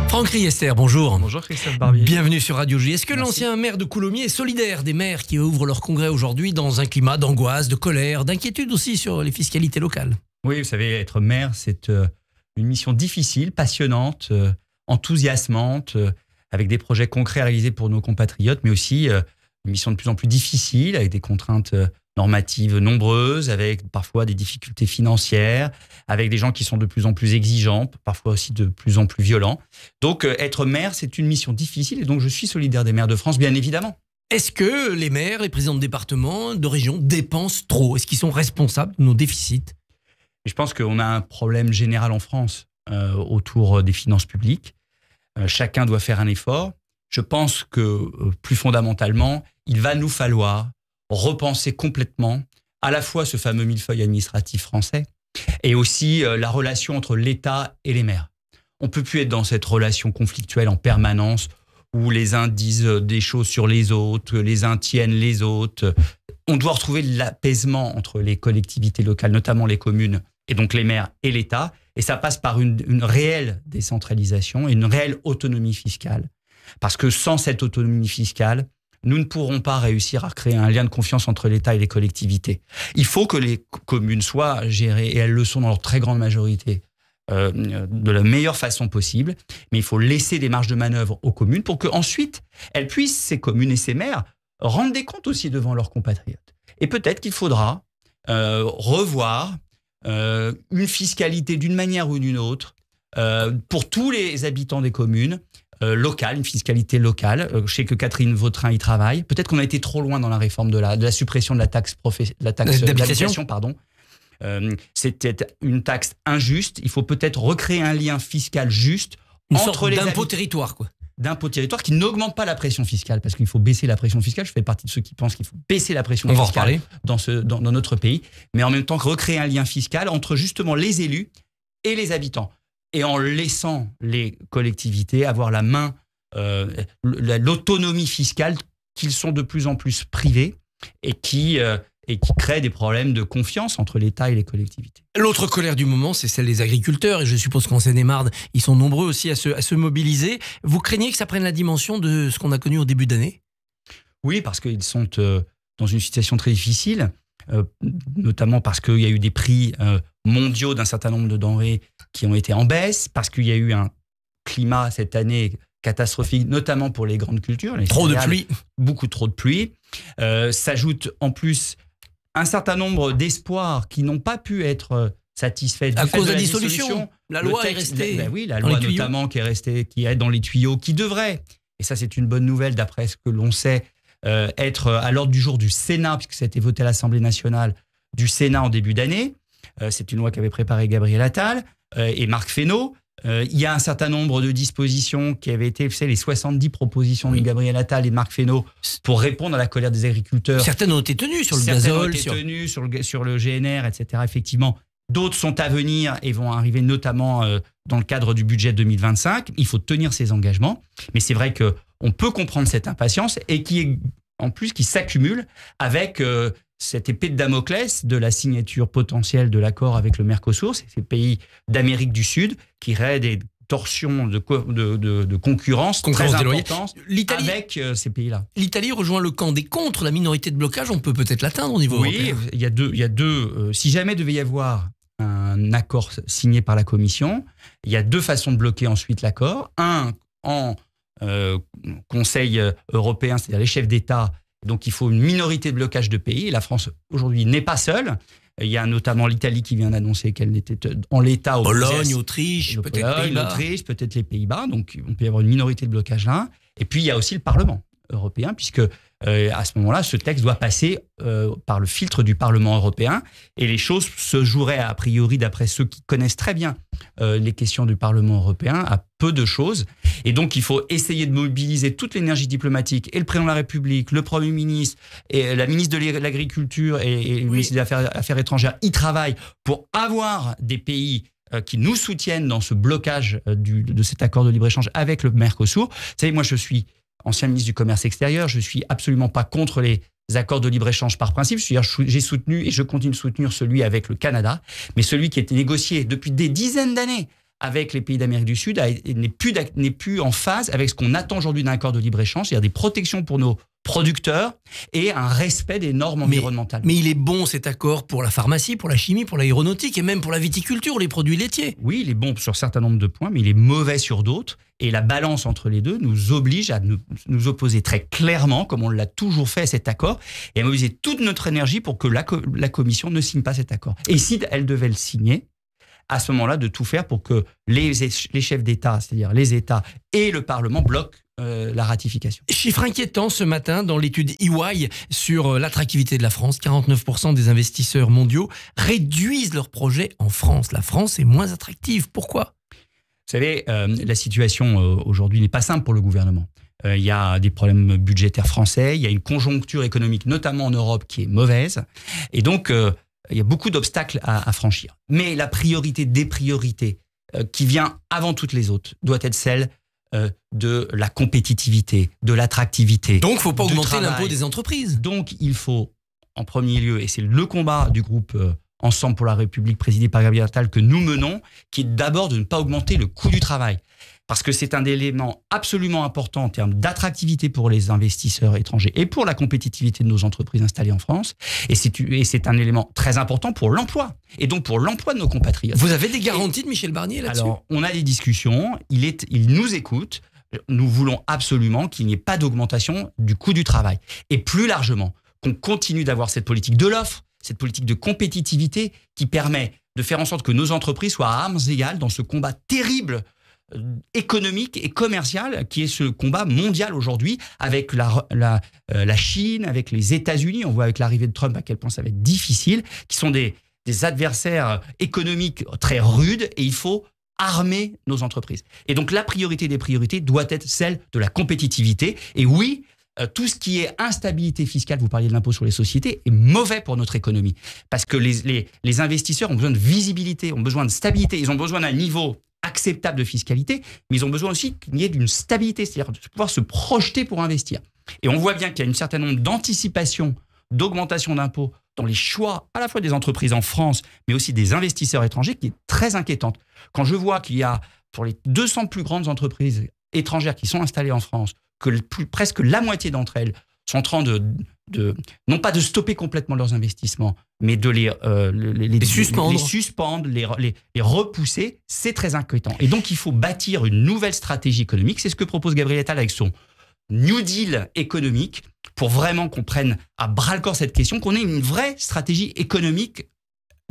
Franck Riester, bonjour. Bonjour Christophe Barbier. Bienvenue sur Radio J. Est-ce que Merci. l'ancien maire de Coulommiers est solidaire des maires qui ouvrent leur congrès aujourd'hui dans un climat d'angoisse, de colère, d'inquiétude aussi sur les fiscalités locales? Oui, vous savez, être maire, c'est une mission difficile, passionnante, enthousiasmante, avec des projets concrets à réaliser pour nos compatriotes, mais aussi une mission de plus en plus difficile, avec des contraintes normatives nombreuses, avec parfois des difficultés financières, avec des gens qui sont de plus en plus exigeants, parfois aussi de plus en plus violents. Donc, être maire, c'est une mission difficile, et donc je suis solidaire des maires de France, bien évidemment. Est-ce que les maires, les présidents de département, de région dépensent trop? Est-ce qu'ils sont responsables de nos déficits? Et je pense qu'on a un problème général en France autour des finances publiques. Chacun doit faire un effort. Je pense que, plus fondamentalement, il va nous falloir repenser complètement à la fois ce fameux millefeuille administratif français et aussi la relation entre l'État et les maires. On ne peut plus être dans cette relation conflictuelle en permanence où les uns disent des choses sur les autres, les uns tiennent les autres. On doit retrouver l'apaisement entre les collectivités locales, notamment les communes, et donc les maires et l'État. Et ça passe par une réelle décentralisation et une réelle autonomie fiscale. Parce que sans cette autonomie fiscale, nous ne pourrons pas réussir à créer un lien de confiance entre l'État et les collectivités. Il faut que les communes soient gérées, et elles le sont dans leur très grande majorité, de la meilleure façon possible. Mais il faut laisser des marges de manœuvre aux communes pour qu'ensuite, elles puissent, ces communes et ces maires, rendre des comptes aussi devant leurs compatriotes. Et peut-être qu'il faudra revoir une fiscalité d'une manière ou d'une autre pour tous les habitants des communes, locale, une fiscalité locale. Je sais que Catherine Vautrin y travaille. Peut-être qu'on a été trop loin dans la réforme de la suppression de la taxe d'habitation, pardon. C'était une taxe injuste. Il faut peut-être recréer un lien fiscal juste entre les d'impôt territoire, quoi. D'impôt territoire qui n'augmente pas la pression fiscale, parce qu'il faut baisser la pression fiscale. Je fais partie de ceux qui pensent qu'il faut baisser la pression fiscale dans notre pays, mais en même temps recréer un lien fiscal entre justement les élus et les habitants. Et en laissant les collectivités avoir la main, l'autonomie fiscale qu'ils sont de plus en plus privés et qui crée des problèmes de confiance entre l'État et les collectivités. L'autre colère du moment, c'est celle des agriculteurs, et je suppose qu'en Seine-et-Marne, ils sont nombreux aussi à se mobiliser. Vous craignez que ça prenne la dimension de ce qu'on a connu au début d'année? Oui, parce qu'ils sont dans une situation très difficile, notamment parce qu'il y a eu des prix mondiaux d'un certain nombre de denrées qui ont été en baisse, parce qu'il y a eu un climat cette année catastrophique, notamment pour les grandes cultures. Trop de pluie. Beaucoup trop de pluie. S'ajoute en plus un certain nombre d'espoirs qui n'ont pas pu être satisfaits à cause de la dissolution. La loi est restée. Oui, la loi notamment qui est dans les tuyaux, qui devrait, et ça c'est une bonne nouvelle d'après ce que l'on sait, être à l'ordre du jour du Sénat, puisque ça a été voté à l'Assemblée nationale du Sénat en début d'année. C'est une loi qu'avait préparée Gabriel Attal et Marc Fesneau. Il y a un certain nombre de dispositions qui avaient été, vous savez, les 70 propositions de Gabriel Attal et de Marc Fesneau pour répondre à la colère des agriculteurs. Certaines ont été tenues sur le gazole. Certaines ont été tenues sur le GNR, etc. Effectivement, d'autres sont à venir et vont arriver notamment dans le cadre du budget 2025. Il faut tenir ces engagements. Mais c'est vrai qu'on peut comprendre cette impatience et qui s'accumule avec cette épée de Damoclès de la signature potentielle de l'accord avec le Mercosur, c'est ces pays d'Amérique du Sud qui créent des torsions de concurrence très importantes avec ces pays-là. L'Italie rejoint le camp des contre, la minorité de blocage, on peut peut-être l'atteindre au niveau européen. Oui, il y a deux si jamais devait y avoir un accord signé par la Commission, il y a deux façons de bloquer ensuite l'accord. Un, en Conseil européen, c'est-à-dire les chefs d'État. Donc, il faut une minorité de blocage de pays. Et la France, aujourd'hui, n'est pas seule. Il y a notamment l'Italie qui vient d'annoncer qu'elle était en l'état. Pologne, Autriche, peut-être les Pays-Bas. Donc, on peut y avoir une minorité de blocage là. Et puis, il y a aussi le Parlement européen, puisque à ce moment-là, ce texte doit passer par le filtre du Parlement européen. Et les choses se joueraient, a priori, d'après ceux qui connaissent très bien les questions du Parlement européen, à peu de choses. Et donc, il faut essayer de mobiliser toute l'énergie diplomatique, et le président de la République, le Premier ministre, et la ministre de l'Agriculture et le ministre des Affaires étrangères y travaillent pour avoir des pays qui nous soutiennent dans ce blocage de cet accord de libre-échange avec le Mercosur. Vous savez, moi, je suis ancien ministre du Commerce extérieur, je ne suis absolument pas contre les accords de libre-échange par principe. J'ai soutenu et je continue de soutenir celui avec le Canada, mais celui qui a été négocié depuis des dizaines d'années avec les pays d'Amérique du Sud n'est plus en phase avec ce qu'on attend aujourd'hui d'un accord de libre-échange, c'est-à-dire des protections pour nos producteurs et un respect des normes environnementales. Mais il est bon cet accord pour la pharmacie, pour la chimie, pour l'aéronautique et même pour la viticulture, les produits laitiers. Oui, il est bon sur un certain nombre de points, mais il est mauvais sur d'autres. Et la balance entre les deux nous oblige à nous opposer très clairement, comme on l'a toujours fait à cet accord, et à mobiliser toute notre énergie pour que la Commission ne signe pas cet accord. Et si elle devait le signer, à ce moment-là, de tout faire pour que les chefs d'État, c'est-à-dire les États et le Parlement, bloquent la ratification. Chiffre inquiétant ce matin dans l'étude EY sur l'attractivité de la France. 49% des investisseurs mondiaux réduisent leurs projets en France. La France est moins attractive. Pourquoi ? Vous savez, la situation aujourd'hui n'est pas simple pour le gouvernement. Il y a des problèmes budgétaires français, il y a une conjoncture économique, notamment en Europe, qui est mauvaise. Et donc, il y a beaucoup d'obstacles à franchir. Mais la priorité des priorités, qui vient avant toutes les autres, doit être celle de la compétitivité, de l'attractivité. Donc, il ne faut pas augmenter l'impôt des entreprises. Donc, il faut, en premier lieu, et c'est le combat du groupe Ensemble pour la République, présidé par Gabriel Attal, que nous menons, qui est d'abord de ne pas augmenter le coût du travail. Parce que c'est un élément absolument important en termes d'attractivité pour les investisseurs étrangers et pour la compétitivité de nos entreprises installées en France. Et c'est un élément très important pour l'emploi, et donc pour l'emploi de nos compatriotes. Vous avez des garanties de Michel Barnier là-dessus ? Alors, on a des discussions, il nous écoute. Nous voulons absolument qu'il n'y ait pas d'augmentation du coût du travail. Et plus largement, qu'on continue d'avoir cette politique de l'offre, cette politique de compétitivité qui permet de faire en sorte que nos entreprises soient à armes égales dans ce combat terrible économique et commercial qui est ce combat mondial aujourd'hui avec la Chine, avec les États-Unis. On voit avec l'arrivée de Trump à quel point ça va être difficile, qui sont des adversaires économiques très rudes, et il faut armer nos entreprises. Et donc la priorité des priorités doit être celle de la compétitivité. Et oui, tout ce qui est instabilité fiscale, vous parliez de l'impôt sur les sociétés, est mauvais pour notre économie. Parce que les investisseurs ont besoin de visibilité, ont besoin de stabilité, ils ont besoin d'un niveau acceptable de fiscalité, mais ils ont besoin aussi qu'il y ait d'une stabilité, c'est-à-dire de pouvoir se projeter pour investir. Et on voit bien qu'il y a un certain nombre d'anticipations, d'augmentation d'impôts dans les choix à la fois des entreprises en France, mais aussi des investisseurs étrangers, qui est très inquiétante. Quand je vois qu'il y a, pour les 200 plus grandes entreprises étrangères qui sont installées en France, que presque la moitié d'entre elles sont en train non pas de stopper complètement leurs investissements, mais de les suspendre, les repousser, c'est très inquiétant. Et donc, il faut bâtir une nouvelle stratégie économique. C'est ce que propose Gabriel Attal avec son New Deal économique, pour vraiment qu'on prenne à bras-le-corps cette question, qu'on ait une vraie stratégie économique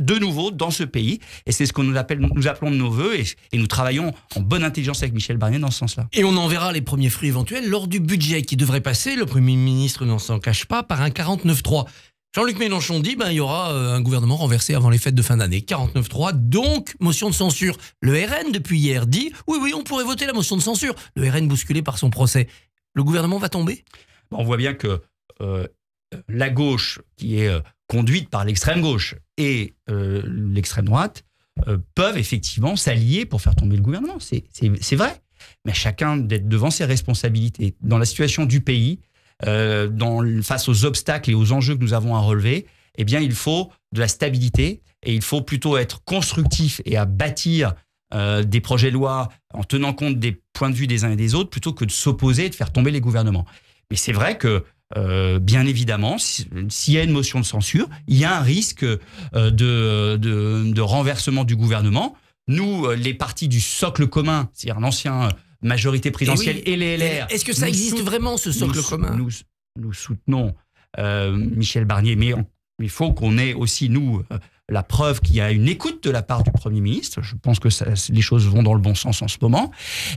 de nouveau dans ce pays. Et c'est ce que nous appelons de nos voeux, et nous travaillons en bonne intelligence avec Michel Barnier dans ce sens-là. Et on en verra les premiers fruits éventuels lors du budget qui devrait passer, le Premier ministre n'en s'en cache pas, par un 49-3. Jean-Luc Mélenchon dit il y aura un gouvernement renversé avant les fêtes de fin d'année. 49-3, donc motion de censure. Le RN, depuis hier, dit oui, on pourrait voter la motion de censure. Le RN bousculé par son procès. Le gouvernement va tomber ? On voit bien que la gauche, qui est conduite par l'extrême gauche, et l'extrême droite peuvent effectivement s'allier pour faire tomber le gouvernement. C'est vrai. Mais chacun d'être devant ses responsabilités. Dans la situation du pays, face aux obstacles et aux enjeux que nous avons à relever, eh bien, il faut de la stabilité, et il faut plutôt être constructif et à bâtir des projets de loi en tenant compte des points de vue des uns et des autres, plutôt que de s'opposer et de faire tomber les gouvernements. Mais c'est vrai que bien évidemment, s'il y a une motion de censure, il y a un risque de renversement du gouvernement. Nous, les partis du socle commun, c'est-à-dire l'ancienne majorité présidentielle et les LR... Est-ce que ça existe vraiment, ce socle commun ? Nous soutenons Michel Barnier, mais il faut qu'on ait aussi, nous, la preuve qu'il y a une écoute de la part du Premier ministre. Je pense que les choses vont dans le bon sens en ce moment.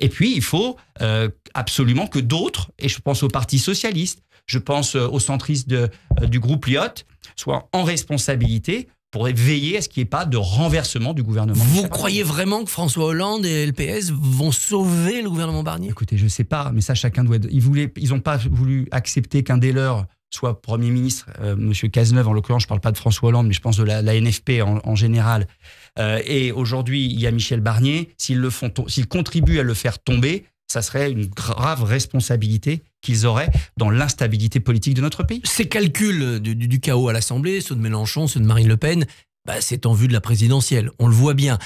Et puis, il faut absolument que d'autres, et je pense au Parti socialiste, je pense aux centristes du groupe Lyot, soient en responsabilité pour veiller à ce qu'il n'y ait pas de renversement du gouvernement. Vous croyez vraiment que François Hollande et LPS vont sauver le gouvernement Barnier ? Écoutez, je ne sais pas, mais ça, chacun doit... Ils n'ont pas voulu accepter qu'un des leurs soit Premier ministre, M. Cazeneuve, en l'occurrence, je ne parle pas de François Hollande, mais je pense de la NFP en général. Et aujourd'hui, il y a Michel Barnier. S'ils contribuent à le faire tomber, ça serait une grave responsabilité qu'ils auraient dans l'instabilité politique de notre pays. Ces calculs du chaos à l'Assemblée, ceux de Mélenchon, ceux de Marine Le Pen, c'est en vue de la présidentielle, on le voit bien.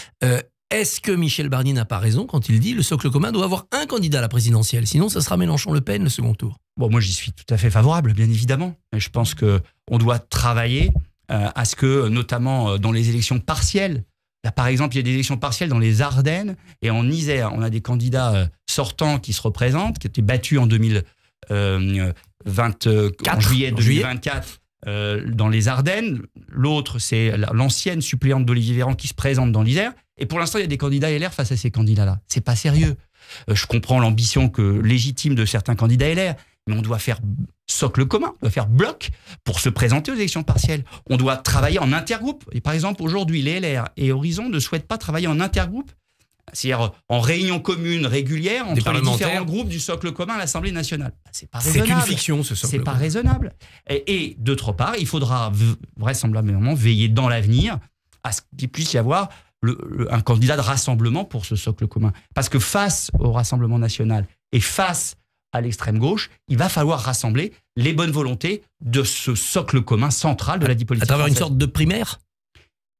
Est-ce que Michel Barnier n'a pas raison quand il dit le socle commun doit avoir un candidat à la présidentielle, sinon ça sera Mélenchon-Le Pen le second tour? Bon, moi j'y suis tout à fait favorable, bien évidemment. Et je pense qu'on doit travailler à ce que, notamment dans les élections partielles, là, par exemple, il y a des élections partielles dans les Ardennes et en Isère. On a des candidats sortants qui se représentent, qui étaient battus en 2024, en juillet 2024 dans les Ardennes. L'autre, c'est l'ancienne suppléante d'Olivier Véran qui se présente dans l'Isère. Et pour l'instant, il y a des candidats LR face à ces candidats-là. C'est pas sérieux. Je comprends l'ambition légitime de certains candidats LR, mais on doit faire socle commun, on doit faire bloc pour se présenter aux élections partielles. On doit travailler en intergroupe. Et par exemple, aujourd'hui, les LR et Horizon ne souhaitent pas travailler en intergroupe, c'est-à-dire en réunion commune régulière entre les différents groupes du socle commun à l'Assemblée nationale. C'est pas raisonnable. C'est une fiction, ce socle. C'est pas raisonnable. Et d'autre part, il faudra vraisemblablement veiller dans l'avenir à ce qu'il puisse y avoir un candidat de rassemblement pour ce socle commun. Parce que face au Rassemblement national et face à l'extrême gauche, il va falloir rassembler les bonnes volontés de ce socle commun central de la vie politique. À travers une sorte de primaire?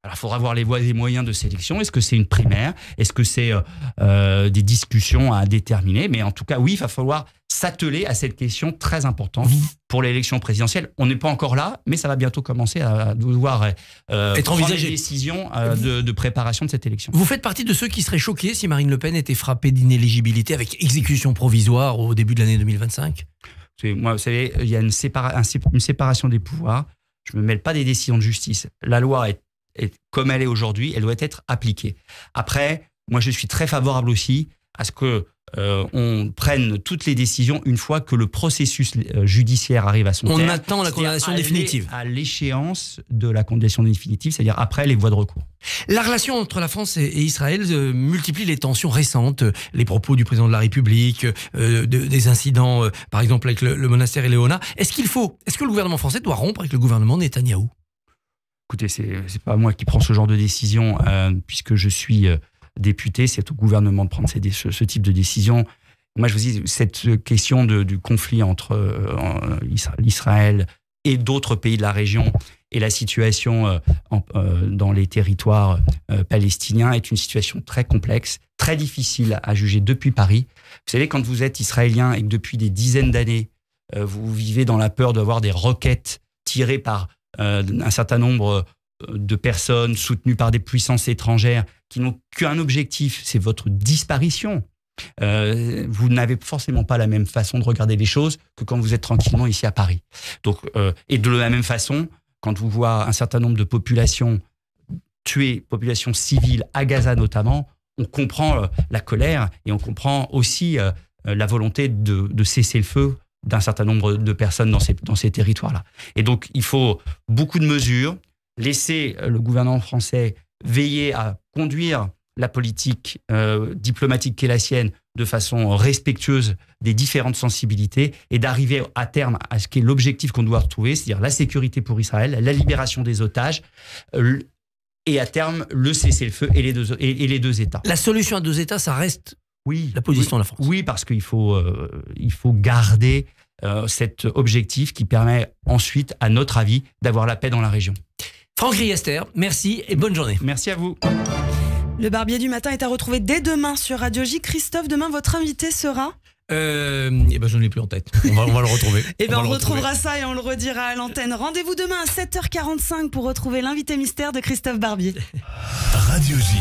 Alors, il faudra voir les voies et moyens de sélection. Est-ce que c'est une primaire? Est-ce que c'est des discussions à déterminer? Mais en tout cas, oui, il va falloir s'atteler à cette question très importante pour l'élection présidentielle. On n'est pas encore là, mais ça va bientôt commencer à devoir être prendre envisagé. les décisions de préparation de cette élection. Vous faites partie de ceux qui seraient choqués si Marine Le Pen était frappée d'inéligibilité avec exécution provisoire au début de l'année 2025? Moi, vous savez, il y a une séparation des pouvoirs. Je ne me mêle pas des décisions de justice. La loi est comme elle est aujourd'hui, elle doit être appliquée. Après, moi, je suis très favorable aussi à ce que on prenne toutes les décisions une fois que le processus judiciaire arrive à son terme. On attend la condamnation définitive. À l'échéance de la condamnation définitive, c'est-à-dire après les voies de recours. La relation entre la France et Israël multiplie les tensions récentes, les propos du président de la République, des incidents, par exemple avec le monastère Éléona. Est-ce que le gouvernement français doit rompre avec le gouvernement Netanyahou? Écoutez, c'est pas moi qui prends ce genre de décision, puisque je suis député, c'est au gouvernement de prendre ce type de décision. Moi, je vous dis, cette question du conflit entre Israël et d'autres pays de la région et la situation dans les territoires palestiniens est une situation très complexe, très difficile à juger depuis Paris. Vous savez, quand vous êtes israélien et que depuis des dizaines d'années, vous vivez dans la peur d'avoir des roquettes tirées par un certain nombre de personnes soutenues par des puissances étrangères qui n'ont qu'un objectif, c'est votre disparition. Vous n'avez forcément pas la même façon de regarder les choses que quand vous êtes tranquillement ici à Paris. Donc, et de la même façon, quand vous voyez un certain nombre de populations tuées, populations civiles, à Gaza notamment, on comprend la colère et on comprend aussi la volonté de cesser le feu d'un certain nombre de personnes dans ces territoires-là. Et donc, il faut beaucoup de mesures, laisser le gouvernement français veiller à conduire la politique diplomatique qui est la sienne de façon respectueuse des différentes sensibilités et d'arriver à terme à ce qui est l'objectif qu'on doit retrouver, c'est-à-dire la sécurité pour Israël, la libération des otages et à terme le cessez-le-feu et les deux États. La solution à deux États, ça reste la position de la France. Oui, parce qu'il faut garder cet objectif qui permet ensuite, à notre avis, d'avoir la paix dans la région. Franck Riester, merci et bonne journée. Merci à vous. Le Barbier du matin est à retrouver dès demain sur Radio J. Christophe, demain, votre invité sera je ne l'ai plus en tête. On va le retrouver. On retrouvera ça et on le redira à l'antenne. Rendez-vous demain à 7h45 pour retrouver l'invité mystère de Christophe Barbier. Radio J.